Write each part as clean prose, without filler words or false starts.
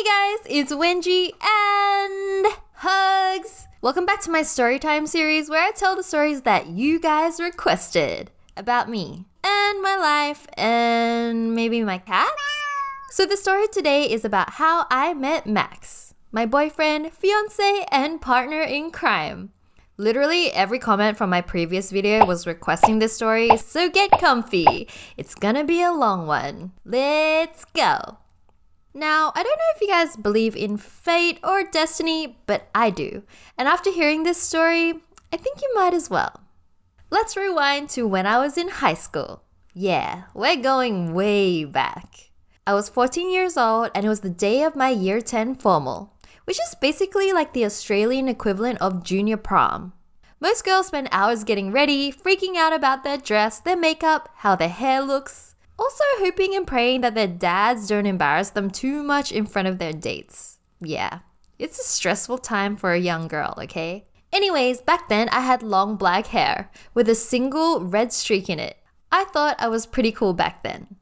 Hey guys, it's Wengie and hugs! Welcome back to my Storytime series where I tell the stories that you guys requested about me and my life and maybe my cats. So the story today is about how I met Max, my boyfriend, fiance, and partner in crime. Literally every comment from my previous video was requesting this story, so get comfy. It's gonna be a long one. Let's go. Now, I don't know if you guys believe in fate or destiny, but I do. And after hearing this story, I think you might as well. Let's rewind to when I was in high school. Yeah, we're going way back. I was 14 years old and it was the day of my year 10 formal, which is basically like the Australian equivalent of junior prom. Most girls spend hours getting ready, freaking out about their dress, their makeup, how their hair looks. Also hoping and praying that their dads don't embarrass them too much in front of their dates. Yeah, it's a stressful time for a young girl, okay? Anyways, back then I had long black hair with a single red streak in it. I thought I was pretty cool back then.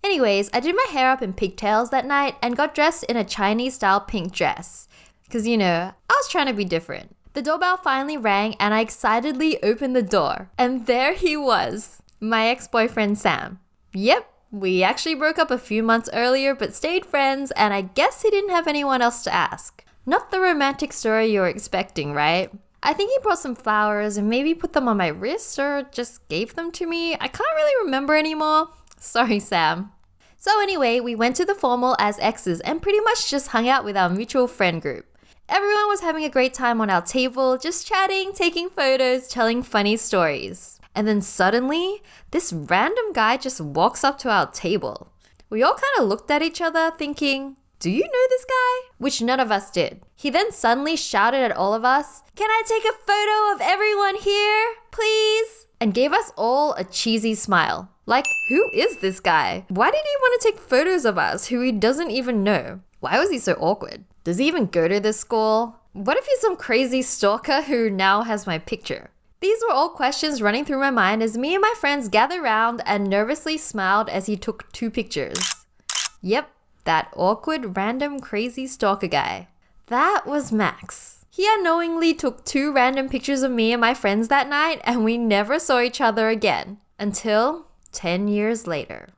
Anyways, I did my hair up in pigtails that night and got dressed in a Chinese-style pink dress. Because, I was trying to be different. The doorbell finally rang and I excitedly opened the door. And there he was, my ex-boyfriend Sam. Yep, we actually broke up a few months earlier but stayed friends, and I guess he didn't have anyone else to ask. Not the romantic story you're expecting, right? I think he brought some flowers and maybe put them on my wrist or just gave them to me. I can't really remember anymore. Sorry, Sam. So anyway, we went to the formal as exes and pretty much just hung out with our mutual friend group. Everyone was having a great time on our table, just chatting, taking photos, telling funny stories. And then suddenly, this random guy just walks up to our table. We all kind of looked at each other thinking, do you know this guy? Which none of us did. He then suddenly shouted at all of us, can I take a photo of everyone here, please? And gave us all a cheesy smile. Like, who is this guy? Why did he want to take photos of us who he doesn't even know? Why was he so awkward? Does he even go to this school? What if he's some crazy stalker who now has my picture? These were all questions running through my mind as me and my friends gathered around and nervously smiled as he took 2 pictures. Yep, that awkward, random, crazy stalker guy. That was Max. He unknowingly took 2 random pictures of me and my friends that night, and we never saw each other again. Until 10 years later.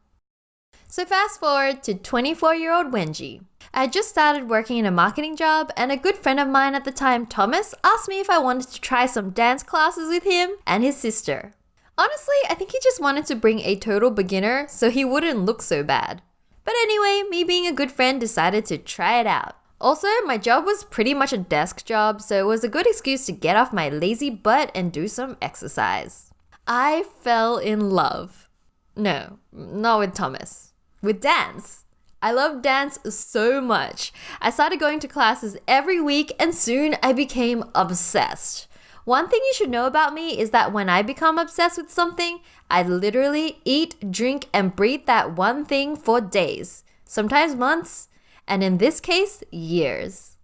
So fast forward to 24-year-old Wengie. I had just started working in a marketing job, and a good friend of mine at the time, Thomas, asked me if I wanted to try some dance classes with him and his sister. Honestly, I think he just wanted to bring a total beginner so he wouldn't look so bad. But anyway, me being a good friend decided to try it out. Also, my job was pretty much a desk job, so it was a good excuse to get off my lazy butt and do some exercise. I fell in love. No, not with Thomas. With dance. I love dance so much. I started going to classes every week and soon I became obsessed. One thing you should know about me is that when I become obsessed with something, I literally eat, drink, and breathe that one thing for days, sometimes months, and in this case, years.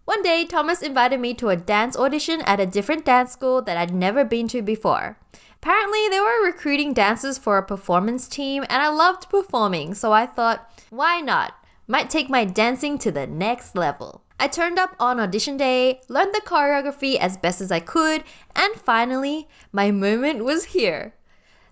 One day, Thomas invited me to a dance audition at a different dance school that I'd never been to before. Apparently, they were recruiting dancers for a performance team, and I loved performing, so I thought, why not? Might take my dancing to the next level. I turned up on audition day, learned the choreography as best as I could, and finally, my moment was here.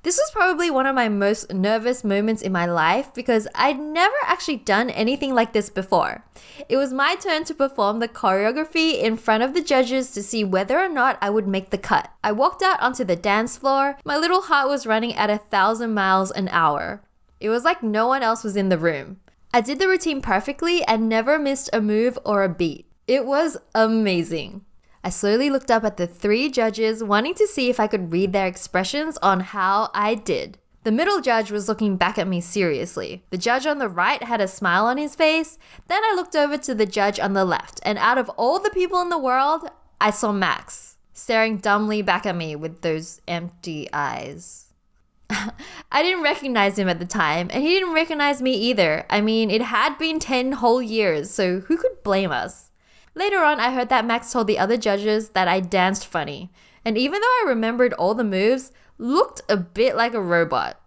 This was probably one of my most nervous moments in my life because I'd never actually done anything like this before. It was my turn to perform the choreography in front of the judges to see whether or not I would make the cut. I walked out onto the dance floor. My little heart was running at 1,000 miles an hour. It was like no one else was in the room. I did the routine perfectly and never missed a move or a beat. It was amazing. I slowly looked up at the 3 judges, wanting to see if I could read their expressions on how I did. The middle judge was looking back at me seriously. The judge on the right had a smile on his face. Then I looked over to the judge on the left, and out of all the people in the world, I saw Max, staring dumbly back at me with those empty eyes. I didn't recognize him at the time, and he didn't recognize me either. I mean, it had been 10 whole years, so who could blame us? Later on, I heard that Max told the other judges that I danced funny. And even though I remembered all the moves, looked a bit like a robot.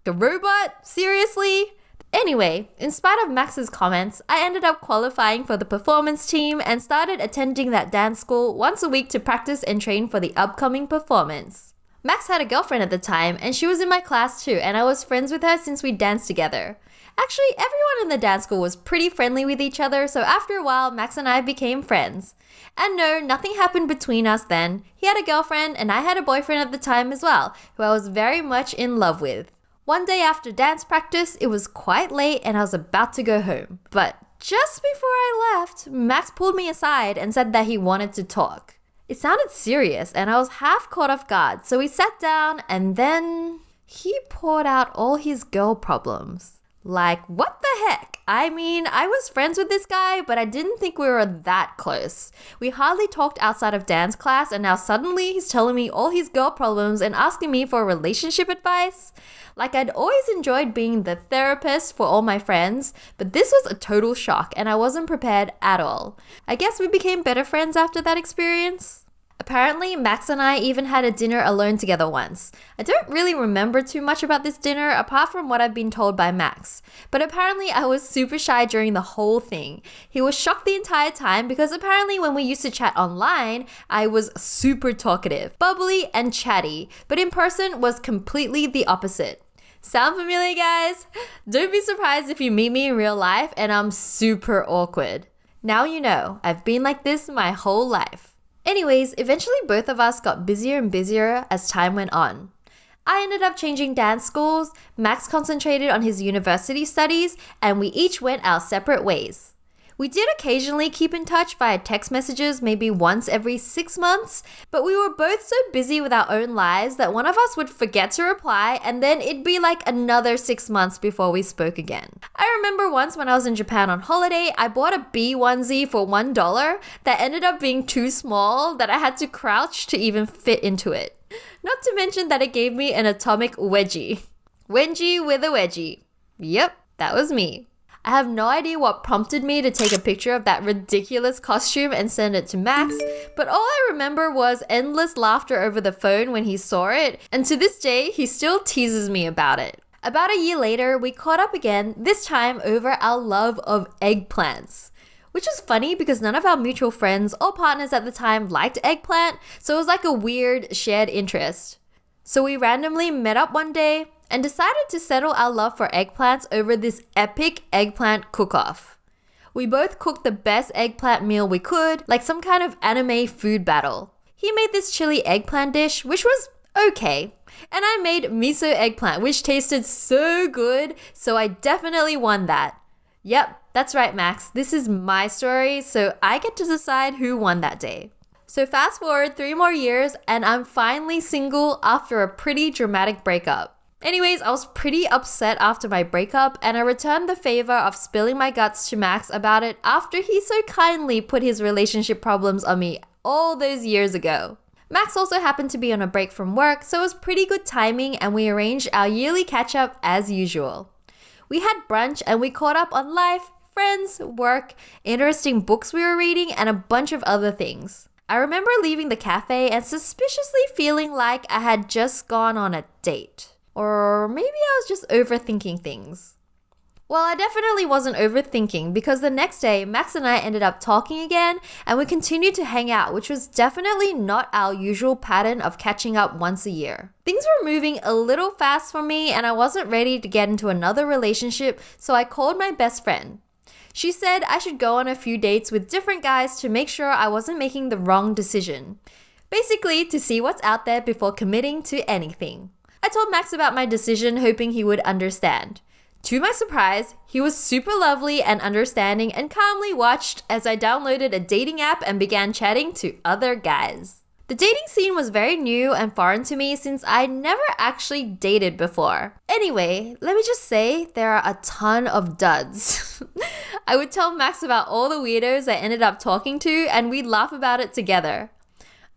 A robot? Seriously? Anyway, in spite of Max's comments, I ended up qualifying for the performance team and started attending that dance school once a week to practice and train for the upcoming performance. Max had a girlfriend at the time, and she was in my class too, and I was friends with her since we danced together. Actually, everyone in the dance school was pretty friendly with each other, so after a while, Max and I became friends. And no, nothing happened between us then. He had a girlfriend, and I had a boyfriend at the time as well, who I was very much in love with. One day after dance practice, it was quite late and I was about to go home. But just before I left, Max pulled me aside and said that he wanted to talk. It sounded serious and I was half caught off guard, so we sat down and then he poured out all his girl problems. Like, what the heck? I mean, I was friends with this guy, but I didn't think we were that close. We hardly talked outside of dance class, and now suddenly he's telling me all his girl problems and asking me for relationship advice. Like, I'd always enjoyed being the therapist for all my friends, but this was a total shock, and I wasn't prepared at all. I guess we became better friends after that experience. Apparently, Max and I even had a dinner alone together once. I don't really remember too much about this dinner apart from what I've been told by Max. But apparently I was super shy during the whole thing. He was shocked the entire time because apparently when we used to chat online, I was super talkative, bubbly and chatty, but in person was completely the opposite. Sound familiar, guys? Don't be surprised if you meet me in real life and I'm super awkward. Now you know, I've been like this my whole life. Anyways, eventually both of us got busier and busier as time went on. I ended up changing dance schools, Max concentrated on his university studies, and we each went our separate ways. We did occasionally keep in touch via text messages maybe once every 6 months, but we were both so busy with our own lives that one of us would forget to reply and then it'd be like another 6 months before we spoke again. I remember once when I was in Japan on holiday, I bought a bee onesie for $1 that ended up being too small that I had to crouch to even fit into it. Not to mention that it gave me an atomic wedgie. Wengie with a wedgie. Yep, that was me. I have no idea what prompted me to take a picture of that ridiculous costume and send it to Max, but all I remember was endless laughter over the phone when he saw it, and to this day, he still teases me about it. About a year later, we caught up again, this time over our love of eggplants. Which was funny because none of our mutual friends or partners at the time liked eggplant, so it was like a weird shared interest. So we randomly met up one day and decided to settle our love for eggplants over this epic eggplant cook-off. We both cooked the best eggplant meal we could, like some kind of anime food battle. He made this chili eggplant dish, which was okay, and I made miso eggplant, which tasted so good, so I definitely won that. Yep, that's right, Max. This is my story, so I get to decide who won that day. So fast forward 3 more years, and I'm finally single after a pretty dramatic breakup. Anyways, I was pretty upset after my breakup, and I returned the favor of spilling my guts to Max about it after he so kindly put his relationship problems on me all those years ago. Max also happened to be on a break from work, so it was pretty good timing, and we arranged our yearly catch-up as usual. We had brunch and we caught up on life, friends, work, interesting books we were reading, and a bunch of other things. I remember leaving the cafe and suspiciously feeling like I had just gone on a date. Or maybe I was just overthinking things. Well, I definitely wasn't overthinking because the next day, Max and I ended up talking again and we continued to hang out, which was definitely not our usual pattern of catching up once a year. Things were moving a little fast for me and I wasn't ready to get into another relationship, so I called my best friend. She said I should go on a few dates with different guys to make sure I wasn't making the wrong decision. Basically, to see what's out there before committing to anything. I told Max about my decision, hoping he would understand. To my surprise, he was super lovely and understanding and calmly watched as I downloaded a dating app and began chatting to other guys. The dating scene was very new and foreign to me since I never actually dated before. Anyway, let me just say there are a ton of duds. I would tell Max about all the weirdos I ended up talking to and we'd laugh about it together.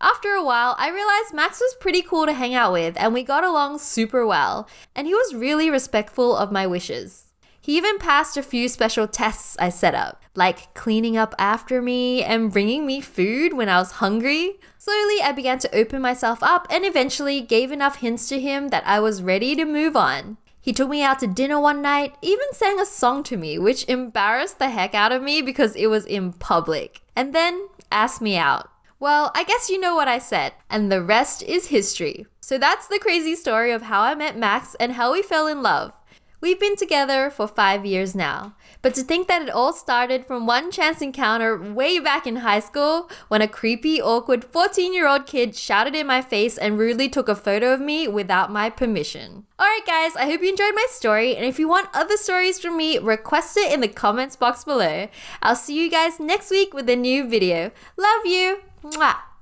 After a while, I realized Max was pretty cool to hang out with and we got along super well, and he was really respectful of my wishes. He even passed a few special tests I set up, like cleaning up after me and bringing me food when I was hungry. Slowly, I began to open myself up and eventually gave enough hints to him that I was ready to move on. He took me out to dinner one night, even sang a song to me, which embarrassed the heck out of me because it was in public. And then asked me out. Well, I guess you know what I said, and the rest is history. So that's the crazy story of how I met Max and how we fell in love. We've been together for 5 years now. But to think that it all started from one chance encounter way back in high school when a creepy, awkward 14-year-old kid shouted in my face and rudely took a photo of me without my permission. Alright guys, I hope you enjoyed my story, and if you want other stories from me, request it in the comments box below. I'll see you guys next week with a new video. Love you! Mwah!